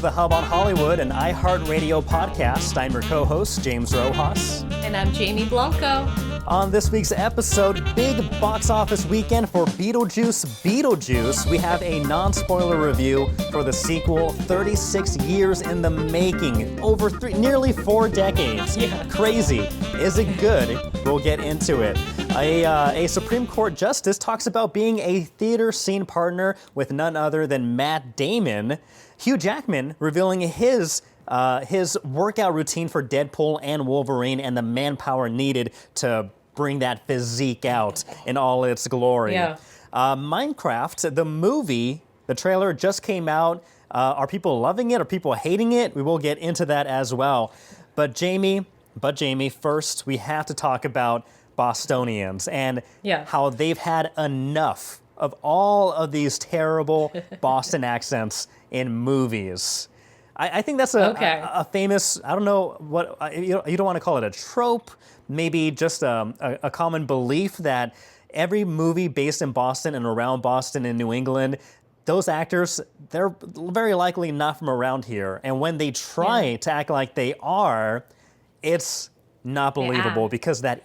The Hub on Hollywood, an iHeartRadio podcast. I'm your co-host, James Rojas. And I'm Jamie Blanco. On this week's episode, big box office weekend for Beetlejuice Beetlejuice. We have a non-spoiler review for the sequel, 36 years in the making, over nearly 4 decades. Yeah. Crazy. Is it good? We'll get into it. A Supreme Court justice talks about being a theater scene partner with none other than Matt Damon. Hugh Jackman revealing his workout routine for Deadpool and Wolverine and the manpower needed to bring that physique out in all its glory. Yeah. Minecraft, the movie, the trailer just came out. Are people loving it? Are people hating it? We will get into that as well. But Jamie, first we have to talk about Bostonians and how they've had enough of all of these terrible Boston accents in movies. I think that's a famous, I don't know what, you don't want to call it a trope, maybe just a common belief that every movie based in Boston and around Boston and New England, those actors, they're very likely not from around here. And when they try to act like they are, it's not believable because that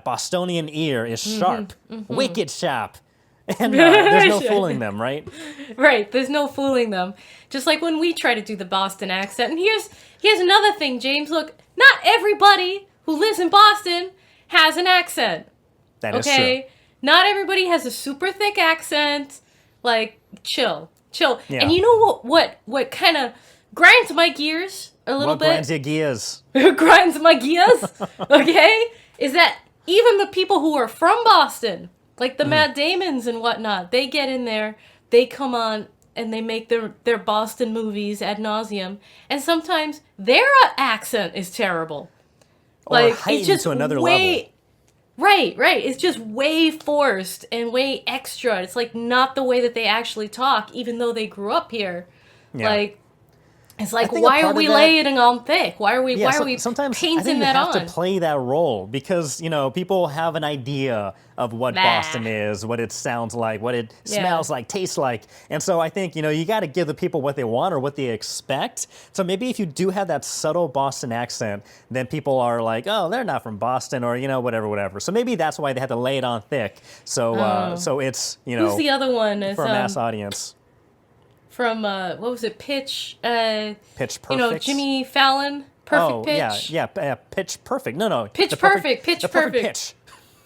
Bostonian ear is sharp, wicked sharp. And there's no fooling them, right? Right, there's no fooling them. Just like when we try to do the Boston accent. And here's another thing, James. Look, not everybody who lives in Boston has an accent. That is true. Not everybody has a super thick accent. Like, chill. Yeah. And you know what kind of grinds my gears a little bit? What grinds your gears? Grinds my gears, okay? Is that even the people who are from Boston, like the Matt Damons and whatnot, they get in there, they come on, and they make their Boston movies ad nauseum, and sometimes their accent is terrible. Or heightened it's just to another level. Right. It's just way forced and way extra. It's like not the way that they actually talk, even though they grew up here. Yeah. It's like, why are we laying on thick? Why are we sometimes painting I think that on? You have to play that role because, people have an idea of what Boston is, what it sounds like, what it smells like, tastes like. And so I think, you got to give the people what they want or what they expect. So maybe if you do have that subtle Boston accent, then people are like, oh, they're not from Boston or, whatever. So maybe that's why they had to lay it on thick. So so it's, Who's the other one? For a mass audience. From, what was it, Pitch Perfect? Jimmy Fallon, Perfect Pitch? Yeah, Pitch Perfect. No. Pitch Perfect. Pitch.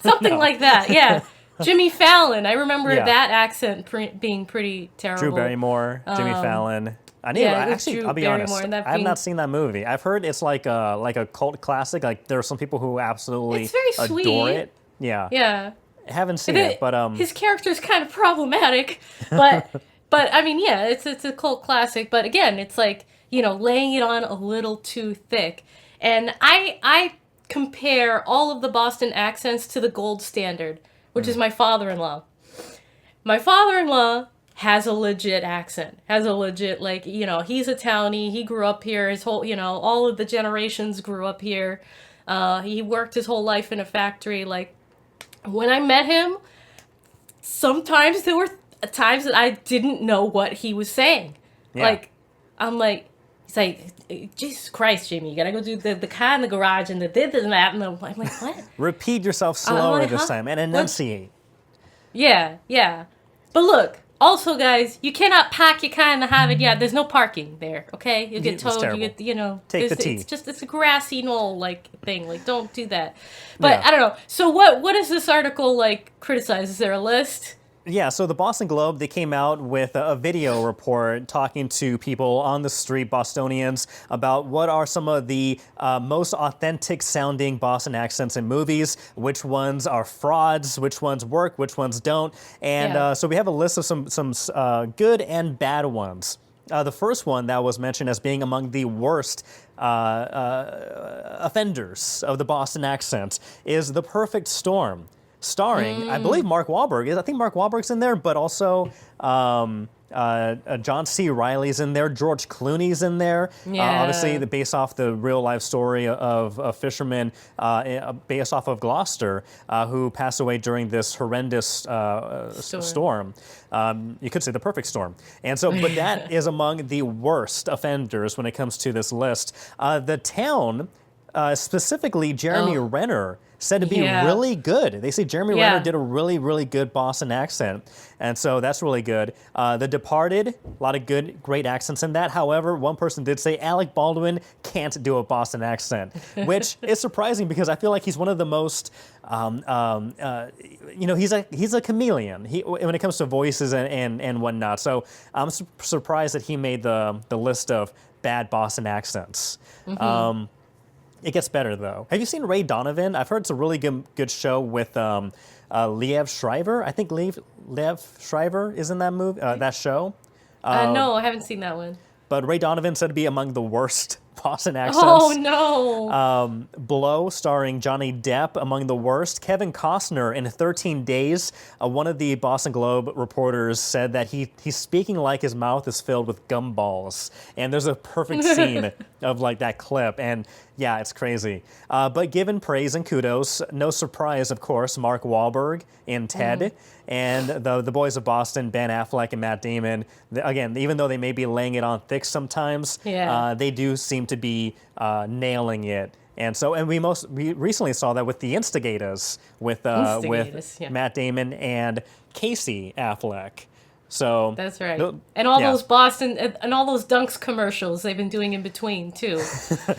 Something like that, yeah. Jimmy Fallon. I remember that accent being pretty terrible. Drew Barrymore, Jimmy Fallon. I'll be honest, I have not seen that movie. I've heard it's like a cult classic. Like, there are some people who absolutely adore it. Yeah. Yeah. I haven't seen it, but... His character's kind of problematic, but... But, I mean, yeah, it's a cult classic. But, again, it's like, laying it on a little too thick. And I compare all of the Boston accents to the gold standard, which is my father-in-law. My father-in-law has a legit accent. Has a legit, he's a townie. He grew up here. His whole, all of the generations grew up here. He worked his whole life in a factory. Like, when I met him, sometimes there were times that I didn't know what he was saying. Yeah. He's like, Jesus Christ, Jimmy, you gotta go do the car in the garage and the this and that. And I'm like, what? Repeat yourself slower this time and enunciate. Yeah. But look, also, guys, you cannot park your car in the Harvard Yard. There's no parking there, okay? You get towed, you get, Take the T. It's a grassy knoll, thing. Don't do that. But, I don't know. So what does this article, criticize? Is there a list? Yeah, so the Boston Globe, they came out with a video report talking to people on the street, Bostonians, about what are some of the most authentic sounding Boston accents in movies, which ones are frauds, which ones work, which ones don't. And so we have a list of some good and bad ones. The first one that was mentioned as being among the worst offenders of the Boston accent is The Perfect Storm. Starring, I believe, Mark Wahlberg. I think Mark Wahlberg's in there, but also John C. Reilly's in there. George Clooney's in there. Yeah. Obviously, based off the real life story of a fisherman based off of Gloucester who passed away during this horrendous storm. You could say the perfect storm. And so, but that is among the worst offenders when it comes to this list. The town, specifically Jeremy Renner, said to be really good. They say Jeremy Renner did a really, really good Boston accent. And so that's really good. The Departed, a lot of great accents in that. However, one person did say Alec Baldwin can't do a Boston accent, which is surprising because I feel like he's one of the most, he's a chameleon when it comes to voices and whatnot. So I'm surprised that he made the list of bad Boston accents. Mm-hmm. It gets better, though. Have you seen Ray Donovan? I've heard it's a really good show with Liev Schreiber. I think Liev Schreiber is in that movie, that show. No, I haven't seen that one. But Ray Donovan said to be among the worst Boston accents. Oh, no. Blow, starring Johnny Depp, among the worst. Kevin Costner in 13 Days. One of the Boston Globe reporters said that he's speaking like his mouth is filled with gumballs. And there's a perfect scene of like that clip. And yeah, it's crazy. But given praise and kudos, no surprise, of course, Mark Wahlberg in Ted. And the boys of Boston, Ben Affleck and Matt Damon, again, even though they may be laying it on thick sometimes, they do seem to be nailing it. And so, and we recently saw that with The Instigators, with Matt Damon and Casey Affleck. So that's right. And all those Boston and all those Dunks commercials they've been doing in between too.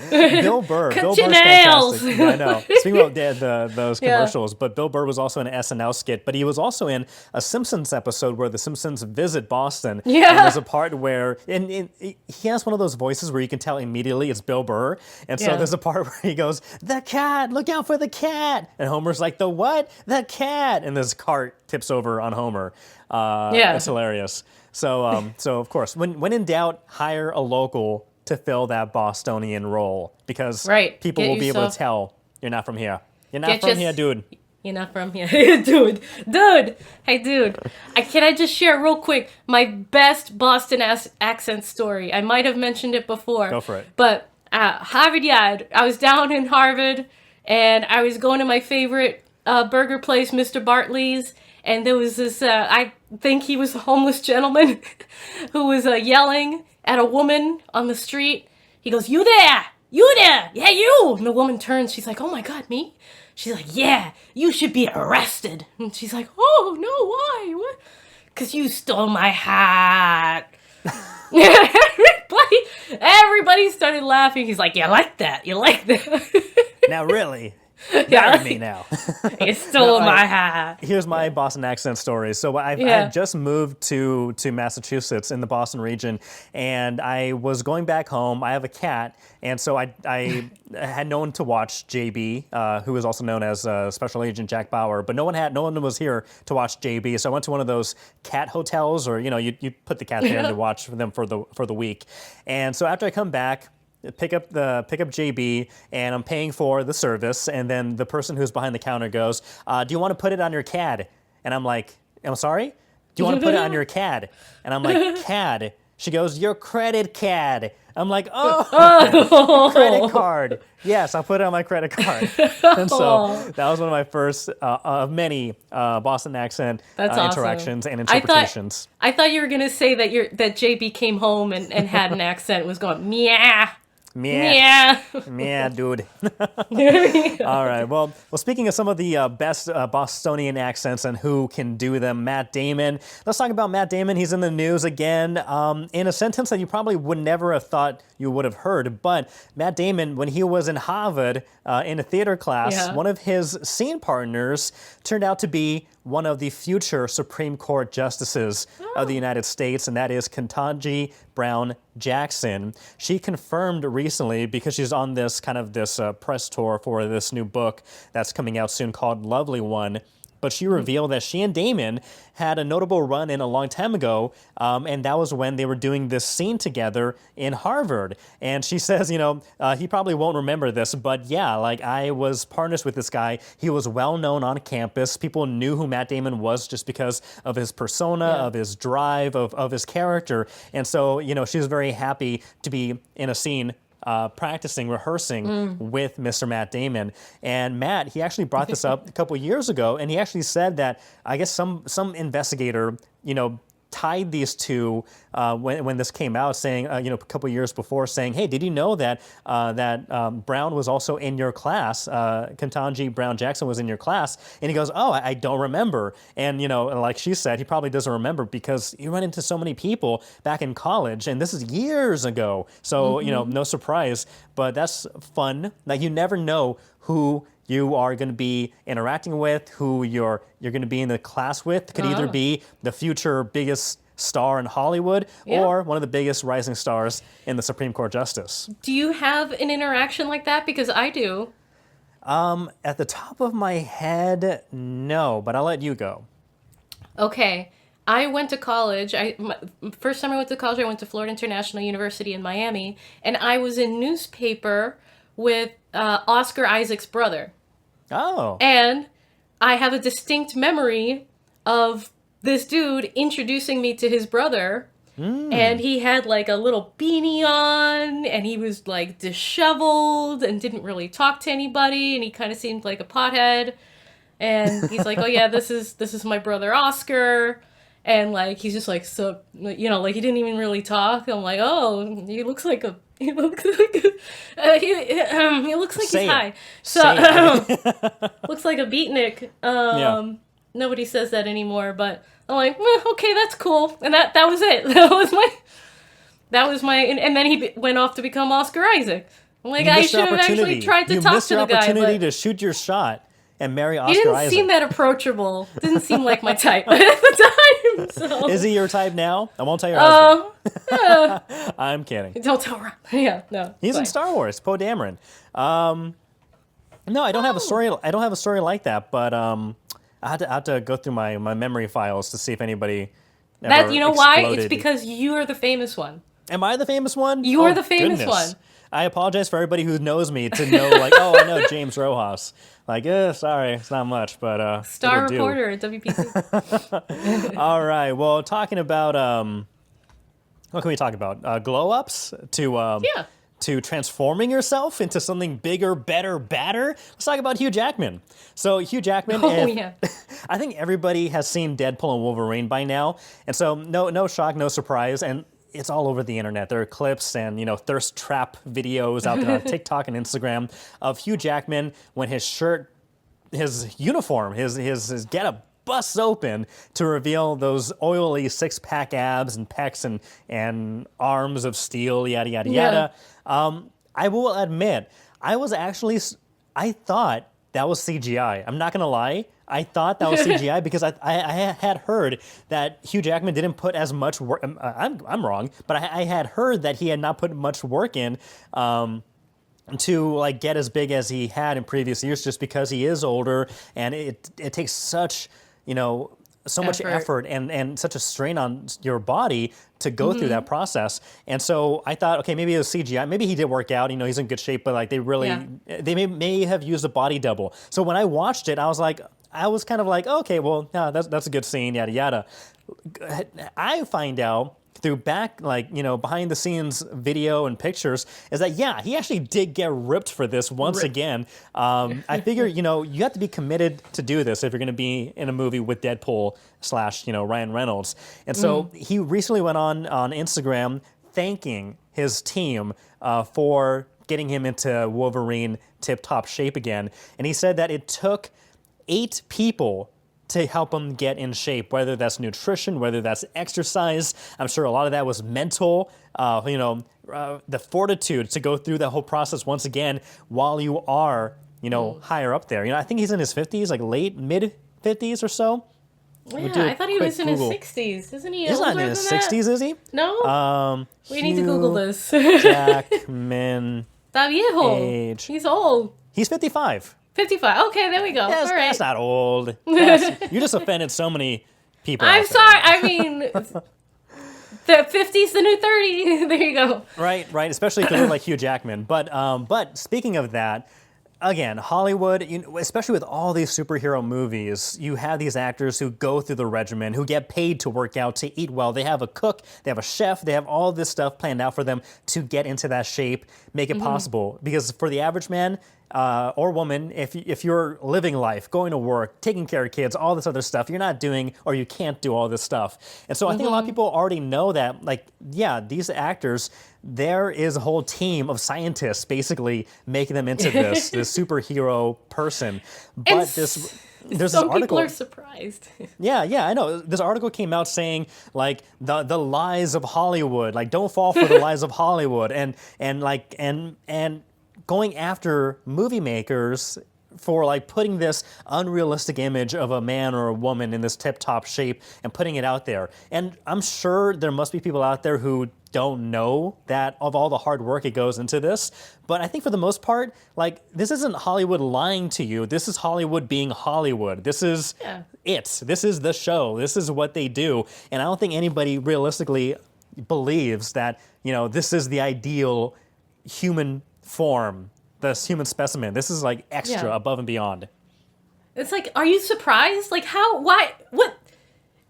Bill Burr. Bill Burr's fantastic. Yeah, I know. Speaking about those commercials, but Bill Burr was also in an SNL skit, but he was also in a Simpsons episode where the Simpsons visit Boston. Yeah. And there's a part where and he has one of those voices where you can tell immediately it's Bill Burr. And so there's a part where he goes, "The cat, look out for the cat." And Homer's like, "The what? The cat." And this cart tips over on Homer. It's hilarious. So, so of course, when in doubt, hire a local to fill that Bostonian role because people will be able to tell you're not from here. You're not from here, dude. You're not from here, dude. Hey, dude. Can I just share real quick my best Boston accent story? I might have mentioned it before. Go for it. But Harvard Yard. I was down in Harvard, and I was going to my favorite burger place, Mr. Bartley's. And there was this, I think he was a homeless gentleman who was yelling at a woman on the street. He goes, "You there! You there! Yeah, you!" And the woman turns. She's like, "Oh my God, me?" She's like, "Yeah, you should be arrested." And she's like, "Oh, no, why? What?" "Because you stole my hat." Everybody started laughing. He's like, "You like that? You like that?" Now, really? Marry me now. You stole my hat. Here's my Boston accent story. So I had just moved to Massachusetts in the Boston region, and I was going back home. I have a cat, and so I had no one to watch JB, who is also known as Special Agent Jack Bauer, but no one was here to watch JB. So I went to one of those cat hotels, or you put the cat there to watch them for the week. And so after I come back, pick up JB, and I'm paying for the service, and then the person who's behind the counter goes, "Do you want to put it on your CAD?" And I'm like, "I'm sorry? Do you want to put it on your CAD?" And I'm like, "CAD." She goes, "Your credit CAD." I'm like, "Oh, credit card. Yes, I'll put it on my credit card." And so that was one of my first of many Boston accent interactions and interpretations. I thought you were going to say that JB came home and had an accent, was going, "Meow." Yeah, dude. All right. Well, speaking of some of the best Bostonian accents and who can do them, Matt Damon. Let's talk about Matt Damon. He's in the news again in a sentence that you probably would never have thought you would have heard. But Matt Damon, when he was in Harvard in a theater class, one of his scene partners turned out to be one of the future Supreme Court justices of the United States, and that is Ketanji Brown Jackson. She confirmed recently, because she's on this press tour for this new book that's coming out soon called Lovely One, but she revealed that she and Damon had a notable run-in a long time ago, and that was when they were doing this scene together in Harvard. And she says, he probably won't remember this, but yeah, like I was partners with this guy. He was well known on campus. People knew who Matt Damon was just because of his persona, of his drive, of his character. And so, she was very happy to be in a scene rehearsing with Mr. Matt Damon. And Matt, he actually brought this up a couple years ago, and he actually said that I guess some investigator, tied these two when this came out, saying, a couple years before, saying, hey, did you know that Brown was also in your class? Ketanji Brown Jackson was in your class. And he goes, oh, I don't remember. And, like she said, he probably doesn't remember because he ran into so many people back in college, and this is years ago. So, no surprise. But that's fun. Like, you never know who you are going to be interacting with, who you're going to be in the class with. Could either be the future biggest star in Hollywood or one of the biggest rising stars in the Supreme Court Justice. Do you have an interaction like that? Because I do. At the top of my head, no, but I'll let you go. Okay. I went to college. First time I went to college, I went to Florida International University in Miami, and I was in newspaper with Oscar Isaac's brother. Oh. And I have a distinct memory of this dude introducing me to his brother. And he had like a little beanie on, and he was like disheveled and didn't really talk to anybody, and he kind of seemed like a pothead. And he's like, oh yeah, this is my brother Oscar. And like he's just like, so like he didn't even really talk. I'm like, oh, he looks like he looks like Say he's it. high. So looks like a beatnik. Nobody says that anymore, but I'm like, well, okay, that's cool. And that was it. That was my and then he went off to become Oscar Isaac. I'm like, I should have actually tried to talk to the guy. You missed your opportunity to shoot your shot and marry Oscar Isaac. He didn't seem that approachable. Didn't seem like my type at the time. So. Is he your type now? I won't tell your husband. I'm kidding. Don't tell Ron. Yeah, no. He's in Star Wars, Poe Dameron. No, I don't have a story. I don't have a story like that, but I had to go through my memory files to see if anybody ever you know why? exploded. It's because you are the famous one. Am I the famous one? You are the famous goodness. one. I apologize for everybody who knows me to know, like, oh, I know James Rojas. Like, sorry, it's not much, but Star reporter at WPC. All right. Well, talking about what can we talk about? Glow ups to transforming yourself into something bigger, better, badder. Let's talk about Hugh Jackman. So Hugh Jackman, I think everybody has seen Deadpool and Wolverine by now, and so no shock, no surprise, and it's all over the internet. There are clips and thirst trap videos out there on TikTok and Instagram of Hugh Jackman when his shirt, his uniform, his getup busts open to reveal those oily six-pack abs and pecs and arms of steel, yada, yada, yada. I will admit, I thought that was CGI. I'm not going to lie. I thought that was CGI because I had heard that Hugh Jackman didn't put as much work. I'm wrong, but I had heard that he had not put much work in to like get as big as he had in previous years, just because he is older and it takes such so much effort and such a strain on your body to go through that process. And so I thought, okay, maybe it was CGI. Maybe he did work out, he's in good shape, but like they may have used a body double. So when I watched it, I was kind of like, okay, well, yeah, that's a good scene, yada, yada. I find out through behind the scenes video and pictures is that, yeah, he actually did get ripped for this once again. I figure, you have to be committed to do this if you're going to be in a movie with Deadpool / Ryan Reynolds. And so he recently went on Instagram thanking his team for getting him into Wolverine tip-top shape again. And he said that it took 8 people to help him get in shape, whether that's nutrition, whether that's exercise. I'm sure a lot of that was mental, the fortitude to go through that whole process once again while you are, higher up there. I think he's in his 50s, like mid 50s or so. Yeah, I thought he was in his 60s. Isn't he? He's not in his 60s, is he? No. We need to Google this. Jackman. Está viejo. Age. He's old. He's 55. 55. Okay, there we go. Yes, All right. that's not old. You just offended so many people. I'm sorry. I mean, the 50's the new 30. There you go. Right. Especially if you look like Hugh Jackman. But speaking of that, again, Hollywood, especially with all these superhero movies, you have these actors who go through the regimen, who get paid to work out, to eat well. They have a cook, they have a chef, they have all this stuff planned out for them to get into that shape, make it possible. Because for the average man or woman, if you're living life, going to work, taking care of kids, all this other stuff, you're not doing, or you can't do all this stuff. And so I think a lot of people already know that, like, yeah, these actors, there is a whole team of scientists basically making them into this superhero person. But there's this some article. people are surprised. Yeah, I know. This article came out saying like the lies of Hollywood, like don't fall for the lies of Hollywood, and going after movie makers for like putting this unrealistic image of a man or a woman in this tip-top shape and putting it out there. And I'm sure there must be people out there who don't know that of all the hard work it goes into this. But I think for the most part, like, this isn't Hollywood lying to you. This is Hollywood being Hollywood. This is it. This is the show. This is what they do. And I don't think anybody realistically believes that, this is the ideal human form, this human specimen. This is like extra above and beyond. It's like, are you surprised? Like, how, why, what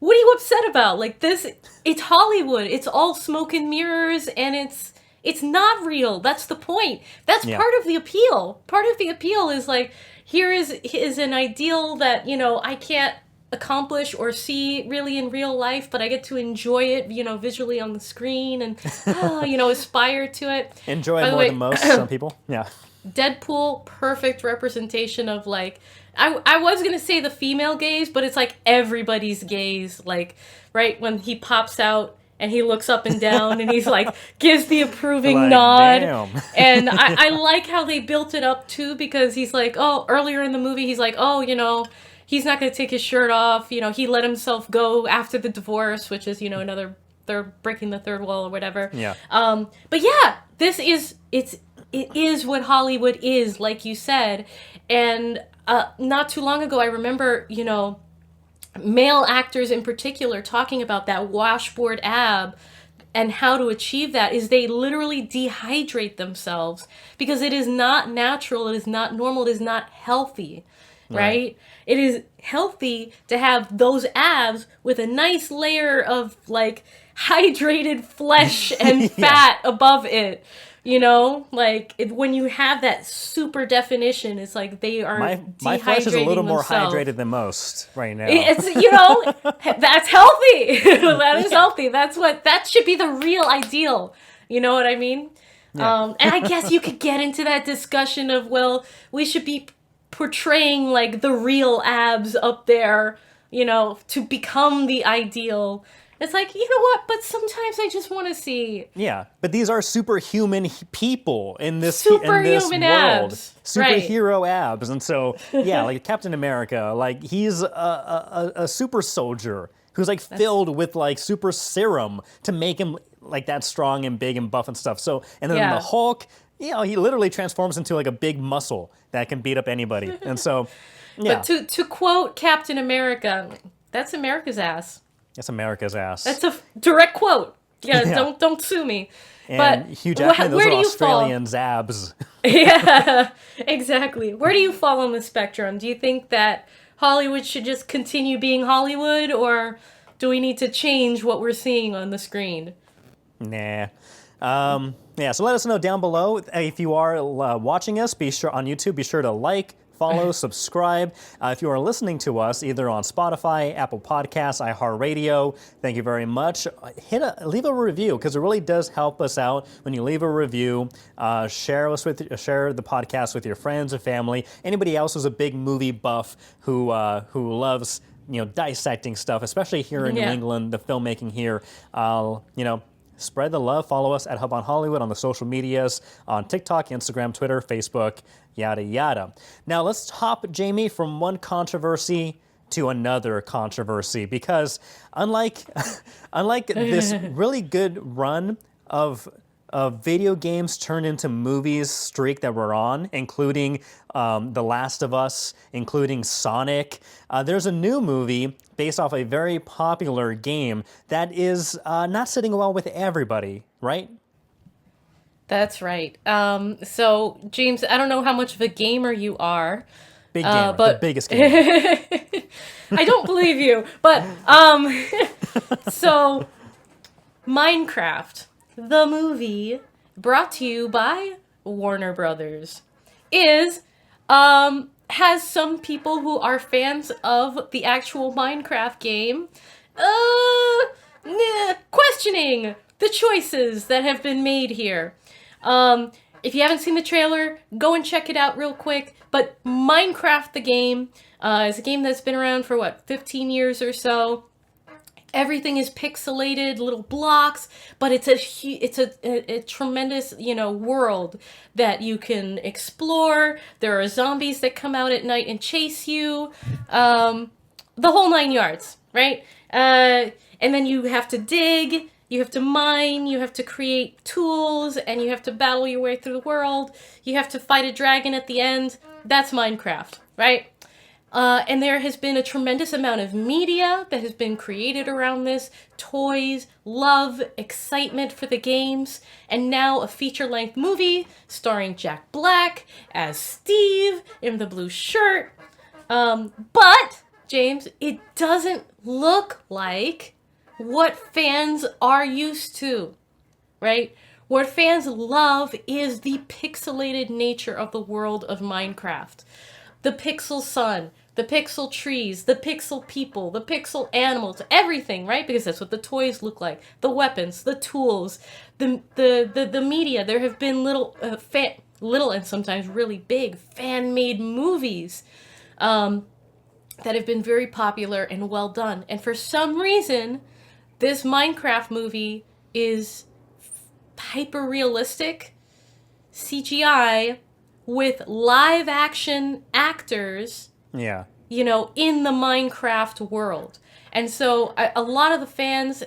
are you upset about? Like this, it's Hollywood. It's all smoke and mirrors, and it's not real. That's the point. That's part of the appeal. Part of the appeal is like, here is an ideal that, I can't accomplish or see really in real life, but I get to enjoy it, visually on the screen and, aspire to it. Enjoy it more than most, some people. Yeah. Deadpool, perfect representation of like, I was going to say the female gaze, but it's like everybody's gaze, like, right when he pops out and he looks up and down and he's like, gives the approving like, nod. Damn. And I like how they built it up too, because he's like, earlier in the movie, he's like, he's not going to take his shirt off. He let himself go after the divorce, which is, another breaking the third wall or whatever. Yeah. But yeah, it is what Hollywood is, like you said. And not too long ago, I remember, male actors in particular talking about that washboard ab and how to achieve that is they literally dehydrate themselves because it is not natural, it is not normal, it is not healthy, right? It is healthy to have those abs with a nice layer of like hydrated flesh and fat above it. When you have that super definition, it's like they are my flesh is a little more themselves. hydrated than most right now. It's that's healthy. That is healthy. That should be the real ideal. You know what I mean? Yeah. And I guess you could get into that discussion of, well, we should be portraying like the real abs up there, to become the ideal. It's like, you know what? But sometimes I just want to see. Yeah, but these are superhuman people in this superhuman world. abs. Superhero abs. And so, yeah, like Captain America, like he's a super soldier who's like filled with like super serum to make him like that strong and big and buff and stuff. So, and then the Hulk, he literally transforms into like a big muscle that can beat up anybody. And so, yeah. But to quote Captain America, that's America's ass. It's America's ass. That's a direct quote. Yeah. Don't sue me. And but Hugh Jackman, those where are do you Australians' abs. Yeah, exactly. Where do you fall on the spectrum? Do you think that Hollywood should just continue being Hollywood, or do we need to change what we're seeing on the screen? Nah. So let us know down below. If you are watching us, be sure on YouTube, be sure to like, follow, subscribe. If you are listening to us either on Spotify, Apple Podcasts, iHeartRadio, thank you very much. Leave a review, because it really does help us out when you leave a review. Share the podcast with your friends or family. Anybody else who's a big movie buff who loves dissecting stuff, especially here in New England, the filmmaking here. Spread the love. Follow us at Hub on Hollywood on the social medias, on TikTok, Instagram, Twitter, Facebook, yada, yada. Now, let's hop, Jamie, from one controversy to another controversy, because unlike this really good run of video games turned into movies streak that we're on, including The Last of Us, including Sonic. There's a new movie based off a very popular game that is not sitting well with everybody, right? That's right. So, James, I don't know how much of a gamer you are. Big gamer, but the biggest gamer. I don't believe you. But, so, Minecraft, the movie, brought to you by Warner Brothers, has some people who are fans of the actual Minecraft game, questioning the choices that have been made here. If you haven't seen the trailer, go and check it out real quick. But Minecraft, the game, is a game that's been around for 15 years or so. Everything is pixelated, little blocks, but it's a tremendous, world that you can explore. There are zombies that come out at night and chase you. The whole 9 yards, right? And then you have to dig. You have to mine, you have to create tools, and you have to battle your way through the world. You have to fight a dragon at the end. That's Minecraft, right? And there has been a tremendous amount of media that has been created around this. Toys, love, excitement for the games, and now a feature-length movie starring Jack Black as Steve in the blue shirt. But, James, it doesn't look like what fans are used to, right? What fans love is the pixelated nature of the world of Minecraft. The pixel sun, the pixel trees, the pixel people, the pixel animals, everything, right? Because that's what the toys look like. The weapons, the tools, the media. There have been little and sometimes really big fan-made movies that have been very popular and well done. And for some reason, this Minecraft movie is hyper-realistic CGI with live-action actors, Yeah. In the Minecraft world. And so a lot of the fans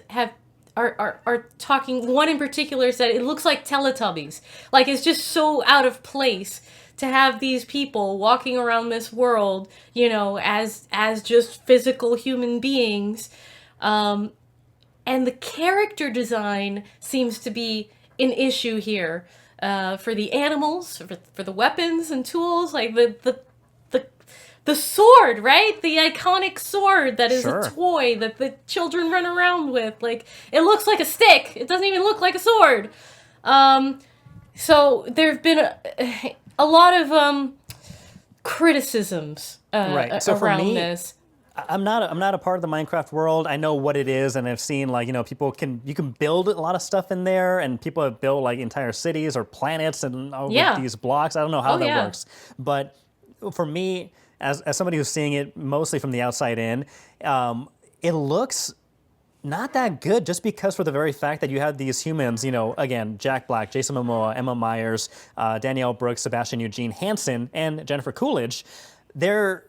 are talking, one in particular said it looks like Teletubbies. Like, it's just so out of place to have these people walking around this world, as just physical human beings. And the character design seems to be an issue here for the animals, for the weapons and tools, like the sword, right? The iconic sword that is Sure. a toy that the children run around with. Like, it looks like a stick. It doesn't even look like a sword. So there have been a lot of criticisms Right. So for around me, this. I'm not a part of the Minecraft world. I know what it is, and I've seen you can build a lot of stuff in there, and people have built like entire cities or planets and with these blocks. I don't know how that works, but for me, as somebody who's seeing it mostly from the outside in, it looks not that good just because for the very fact that you have these humans, again, Jack Black, Jason Momoa, Emma Myers, Danielle Brooks, Sebastian Eugene Hansen, and Jennifer Coolidge. They're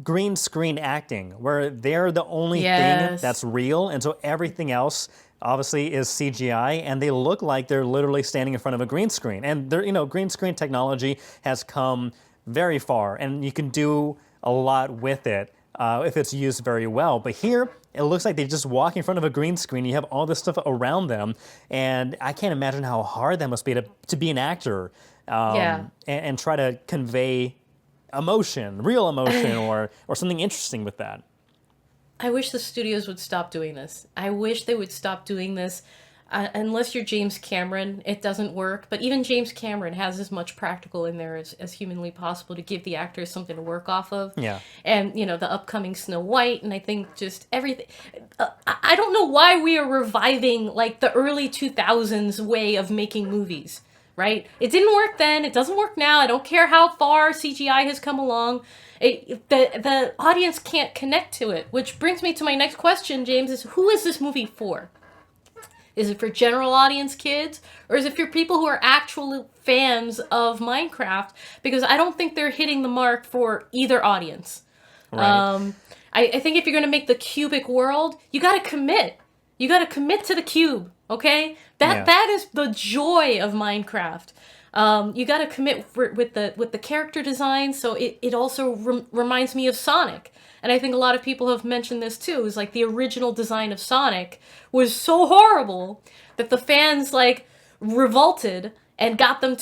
green screen acting, where they're the only thing that's real, and so everything else obviously is CGI, and they look like they're literally standing in front of a green screen. And green screen technology has come very far, and you can do a lot with it if it's used very well. But here, it looks like they just walk in front of a green screen. You have all this stuff around them, and I can't imagine how hard that must be to be an actor and try to convey emotion, real emotion, or something interesting with that. I wish the studios would stop doing this. I wish they would stop doing this. Unless you're James Cameron, it doesn't work. But even James Cameron has as much practical in there as humanly possible to give the actors something to work off of. Yeah. And, the upcoming Snow White, and I think just everything. I don't know why we are reviving, like, the early 2000s way of making movies. Right? It didn't work then. It doesn't work now. I don't care how far CGI has come along. The audience can't connect to it. Which brings me to my next question, James, is who is this movie for? Is it for general audience kids? Or is it for people who are actual fans of Minecraft? Because I don't think they're hitting the mark for either audience. Right. I think if you're going to make the cubic world, you got to commit. You got to commit to the cube. Okay, Yeah. that is the joy of Minecraft. You got to commit with the character design. So it also reminds me of Sonic, and I think a lot of people have mentioned this too. Is like the original design of Sonic was so horrible that the fans like revolted and got the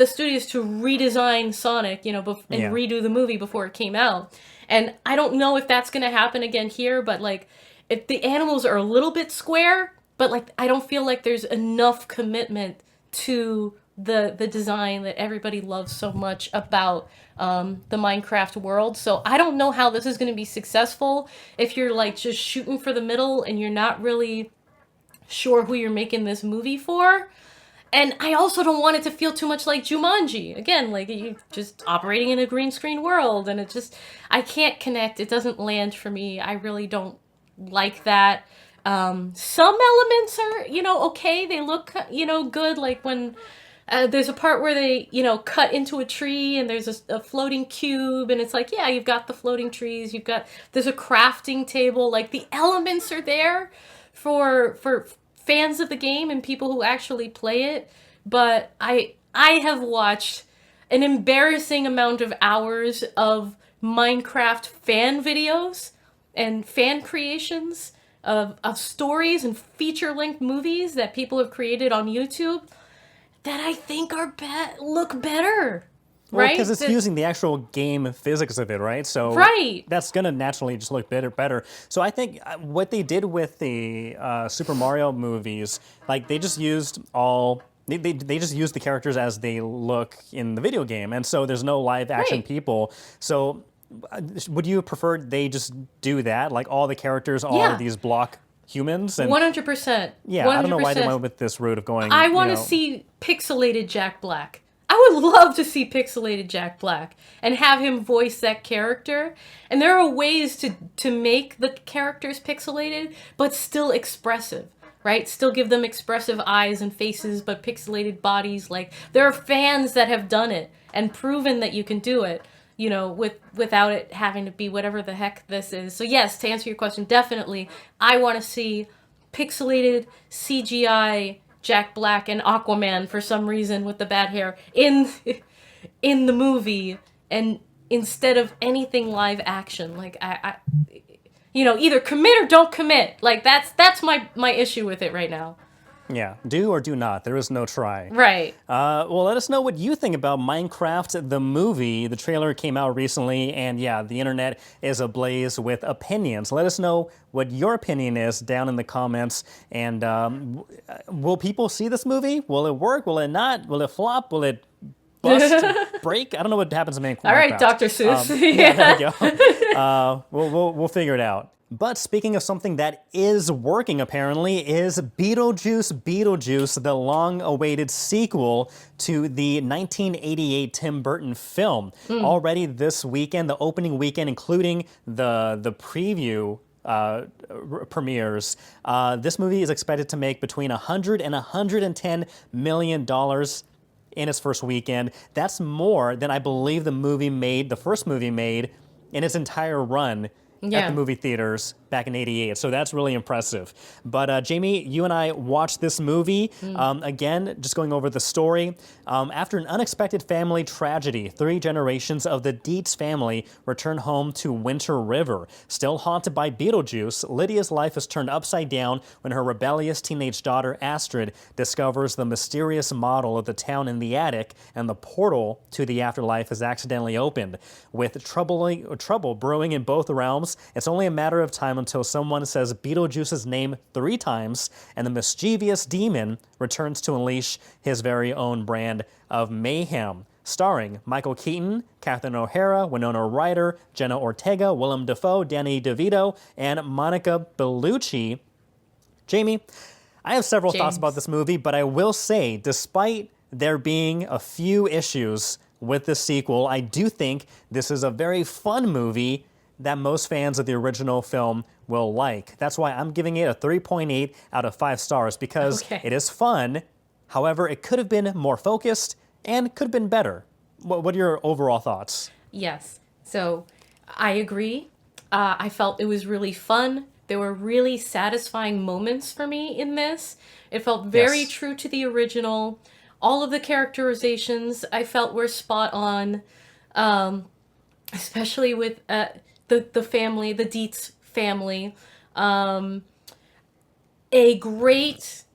studios to redesign Sonic, and Yeah. redo the movie before it came out. And I don't know if that's gonna happen again here, but like if the animals are a little bit square, but like I don't feel like there's enough commitment to the design that everybody loves so much about the Minecraft world. So I don't know how this is going to be successful if you're like just shooting for the middle and you're not really sure who you're making this movie for. And I also don't want it to feel too much like Jumanji. Again, like you just operating in a green screen world, and I can't connect. It doesn't land for me. I really don't like that. Some elements are, okay. They look, good. Like when there's a part where they, cut into a tree and there's a floating cube, and it's like, yeah, you've got the floating trees. There's a crafting table. Like the elements are there for fans of the game and people who actually play it. But I have watched an embarrassing amount of hours of Minecraft fan videos and fan creations of stories and feature-length movies that people have created on YouTube that I think look better. Well, Right? because it's using the actual game physics of it, right? So Right. that's going to naturally just look better. So I think what they did with the Super Mario movies, like they just used they just used the characters as they look in the video game, and so there's no live action Right. people. So would you prefer they just do that, like all the characters are Yeah. these block humans? And 100%. yeah, I don't know why they went with this route of going. I want to see pixelated Jack Black. I would love to see pixelated Jack Black and have him voice that character. And there are ways to make the characters pixelated, but still expressive, right? Still give them expressive eyes and faces, but pixelated bodies. Like, there are fans that have done it and proven that you can do it, without it having to be whatever the heck this is. So yes, to answer your question, definitely, I want to see pixelated CGI Jack Black and Aquaman for some reason with the bad hair in the movie, and instead of anything live action. Like I either commit or don't commit. Like that's my issue with it right now. Yeah, do or do not. There is no try. Right. Well, let us know what you think about Minecraft the movie. The trailer came out recently, and yeah, the internet is ablaze with opinions. Let us know what your opinion is down in the comments. And will people see this movie? Will it work? Will it not? Will it flop? Will it bust? Break? I don't know what happens in Minecraft. All right, Dr. Seuss. Yeah, there you go. We'll figure it out. But speaking of something that is working, apparently, is Beetlejuice Beetlejuice, the long-awaited sequel to the 1988 Tim Burton film. Already this weekend, the opening weekend, including the preview premieres, this movie is expected to make between $100 and $110 million in its first weekend. That's more than I believe the first movie made in its entire run at the movie theaters back in '88. So that's really impressive. But Jamie, you and I watched this movie. Again, just going over the story. After an unexpected family tragedy, 3 generations of the Dietz family return home to Winter River. Still haunted by Beetlejuice, Lydia's life is turned upside down when her rebellious teenage daughter Astrid discovers the mysterious model of the town in the attic, and the portal to the afterlife is accidentally opened. With trouble brewing in both realms, it's only a matter of time until someone says Beetlejuice's name 3 times, and the mischievous demon returns to unleash his very own brand of mayhem. Starring Michael Keaton, Catherine O'Hara, Winona Ryder, Jenna Ortega, Willem Dafoe, Danny DeVito, and Monica Bellucci. Jamie, I have several thoughts about this movie, but I will say, despite there being a few issues with this sequel, I do think this is a very fun movie that most fans of the original film will like. That's why I'm giving it a 3.8 out of 5 stars, because it is fun. However, it could have been more focused and could have been better. What are your overall thoughts? Yes. So I agree. I felt it was really fun, There were really satisfying moments for me in this. It felt very Yes. true to the original. All of the characterizations I felt were spot on, especially with the family, the Dietz family. Um, a great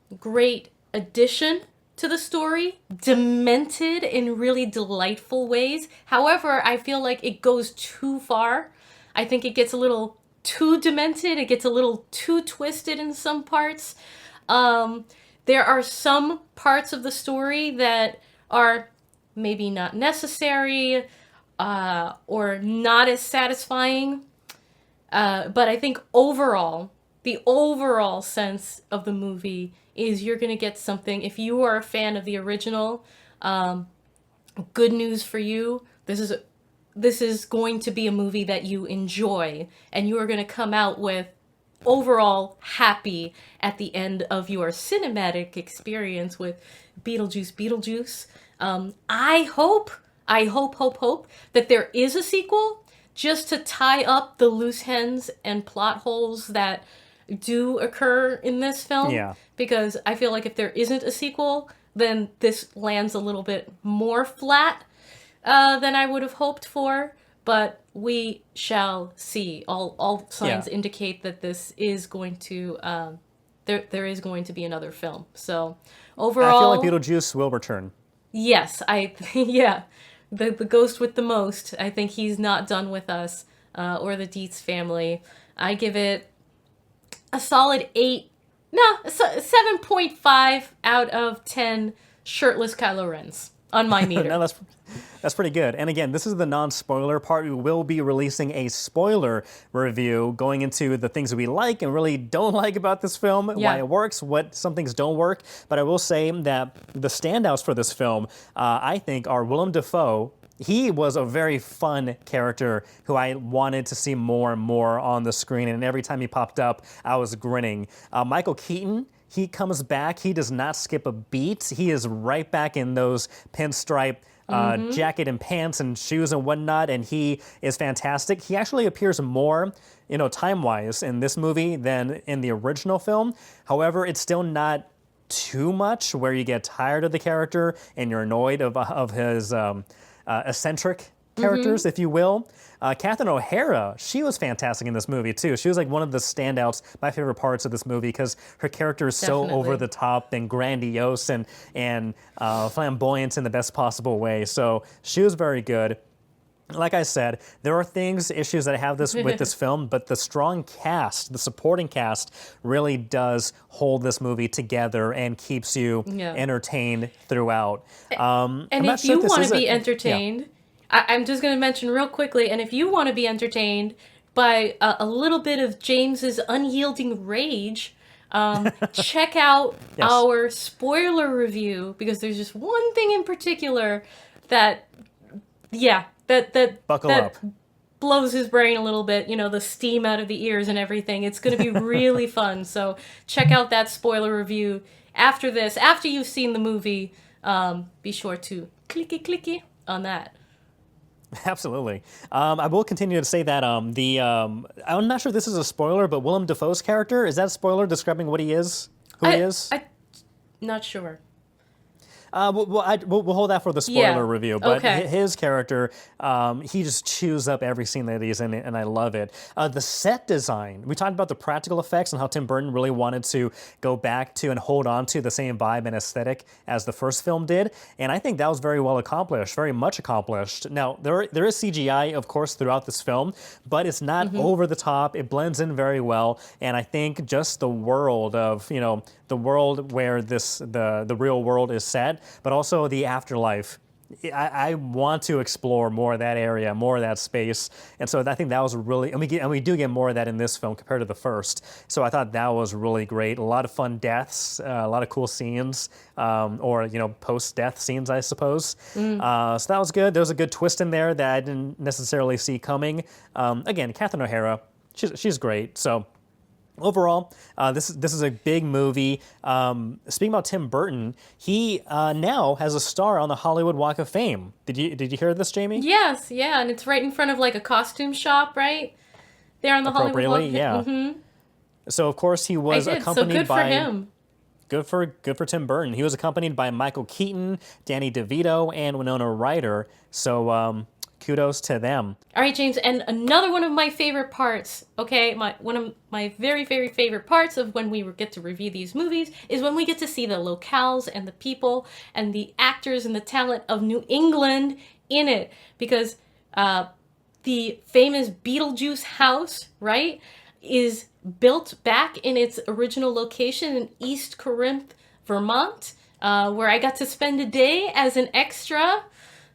addition to the story, demented in really delightful ways. However, I feel like it goes too far. I think it gets a little too demented, it gets a little too twisted in some parts. Um, there are some parts of the story that are maybe not necessary or not as satisfying. But I think overall, the overall sense of the movie is you're going to get something. If you are a fan of the original, good news for you. This is going to be a movie that you enjoy, and you are going to come out with overall happy at the end of your cinematic experience with Beetlejuice. I hope that there is a sequel just to tie up the loose ends and plot holes that do occur in this film. Yeah. Because I feel like if there isn't a sequel, then this lands a little bit more flat than I would have hoped for. But we shall see. All signs indicate that this is going to there is going to be another film. So overall, I feel like Beetlejuice will return. yes, yeah, the ghost with the most. I think he's not done with us or the Dietz family. I give it a solid 8. No, 7.5 out of 10 shirtless Kylo Rens on my meter. No, that's pretty good. And again, this is the non-spoiler part. We will be releasing a spoiler review going into the things that we like and really don't like about this film, why it works, what some things don't work. But I will say that the standouts for this film, I think, are Willem Dafoe. He was a very fun character who I wanted to see more and more on the screen, and every time he popped up, I was grinning. Michael Keaton, he comes back. He does not skip a beat. He is right back in those pinstripe jacket and pants and shoes and whatnot, and he is fantastic. He actually appears more, time-wise in this movie than in the original film. However, it's still not too much where you get tired of the character and you're annoyed of his eccentric characters, if you will. Catherine O'Hara, she was fantastic in this movie too. She was like one of the standouts, my favorite parts of this movie, because her character is so over the top and grandiose and flamboyant in the best possible way. So she was very good. Like I said, there are issues that I have with this film, but the strong cast, the supporting cast, really does hold this movie together and keeps you entertained throughout. And if you want to be entertained, I'm just going to mention real quickly, and if you want to be entertained by a little bit of James's unyielding rage, check out our spoiler review, because there's just one thing in particular that Buckle up. blows his brain a little bit, the steam out of the ears and everything. It's going to be really fun. So check out that spoiler review after this. After you've seen the movie, be sure to clicky on that. Absolutely. I will continue to say that I'm not sure if this is a spoiler, but Willem Dafoe's character, is that a spoiler describing what he is? Who he is? I'm not sure. We'll hold that for the spoiler review. But okay. His character, he just chews up every scene that he's in, and I love it. The set design, we talked about the practical effects and how Tim Burton really wanted to go back to and hold on to the same vibe and aesthetic as the first film did. And I think that was very well accomplished, very much accomplished. Now, there is CGI, of course, throughout this film, but it's not over the top. It blends in very well. And I think just the world of, the world where the real world is set, but also the afterlife. I want to explore more of that area, more of that space, and so I think that was really, and we do get more of that in this film compared to the first. So I thought that was really great. A lot of fun deaths, a lot of cool scenes, or post-death scenes, I suppose. So that was good. There was a good twist in there that I didn't necessarily see coming. Again, Catherine O'Hara, she's great. So. Overall, this is a big movie. Speaking about Tim Burton, he now has a star on the Hollywood Walk of Fame. Did you hear this, Jamie? Yes, yeah, and it's right in front of like a costume shop, right? There on the Hollywood Walk of Fame. Yeah. So of course he I was did. So accompanied good for by him. good for Tim Burton. He was accompanied by Michael Keaton, Danny DeVito, and Winona Ryder. So kudos to them. All right, James, and another one of my favorite parts, okay, one of my very, very favorite parts of when we get to review these movies is when we get to see the locales and the people and the actors and the talent of New England in it. Because the famous Beetlejuice house, right, is built back in its original location in East Corinth, Vermont, where I got to spend a day as an extra.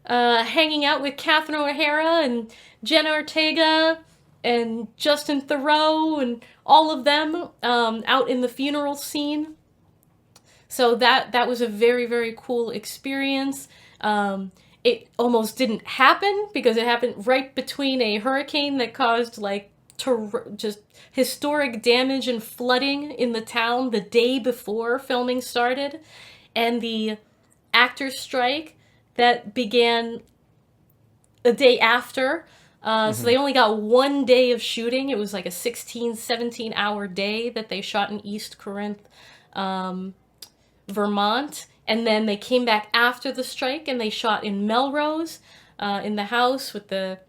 Hanging out with Catherine O'Hara and Jenna Ortega and Justin Theroux and all of them out in the funeral scene. So that was a very, very cool experience. It almost didn't happen because it happened right between a hurricane that caused just historic damage and flooding in the town the day before filming started, and the actors' strike that began a day after. So they only got 1 day of shooting. It was like a 16, 17-hour day that they shot in East Corinth, Vermont. And then they came back after the strike and they shot in Melrose, in the house with the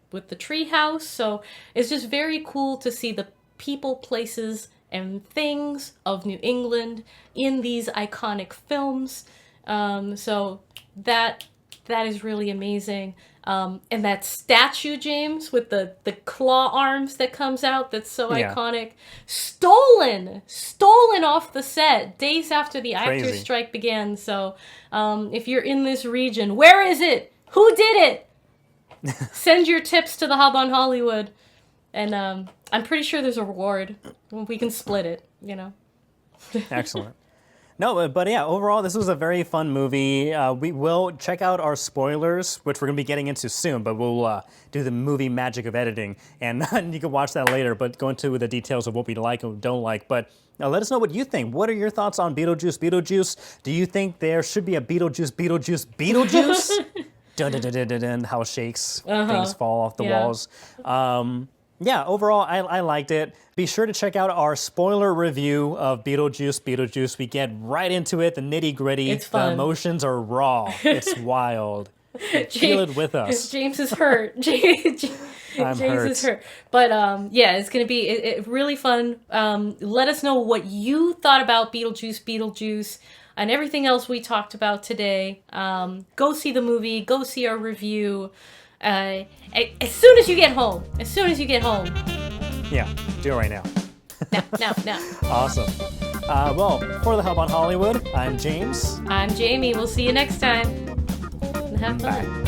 tree house. So it's just very cool to see the people, places, and things of New England in these iconic films. So that is really amazing. And that statue, James, with the claw arms that comes out, that's so iconic. Stolen off the set days after the actors' strike began. So if you're in this region, where is it? Who did it? Send your tips to the Hub on Hollywood. And I'm pretty sure there's a reward. We can split it, Excellent. No, but yeah, overall, this was a very fun movie. We will check out our spoilers, which we're going to be getting into soon, but we'll do the movie magic of editing, and you can watch that later, but go into the details of what we like and don't like. But let us know what you think. What are your thoughts on Beetlejuice? Do you think there should be a Beetlejuice? Dun, dun, dun, dun, dun, dun, how it shakes, things fall off the walls. Yeah, overall, I liked it. Be sure to check out our spoiler review of Beetlejuice. We get right into it, the nitty-gritty. It's fun. The emotions are raw. It's wild. Feel it with us. James is hurt. James is hurt. But yeah, it's going to be really fun. Let us know what you thought about Beetlejuice, and everything else we talked about today. Go see the movie. Go see our review. As soon as you get home. Yeah, do it right now. Now. Awesome. Well, for the Hub on Hollywood, I'm James. I'm Jamie. We'll see you next time. Have fun. Bye.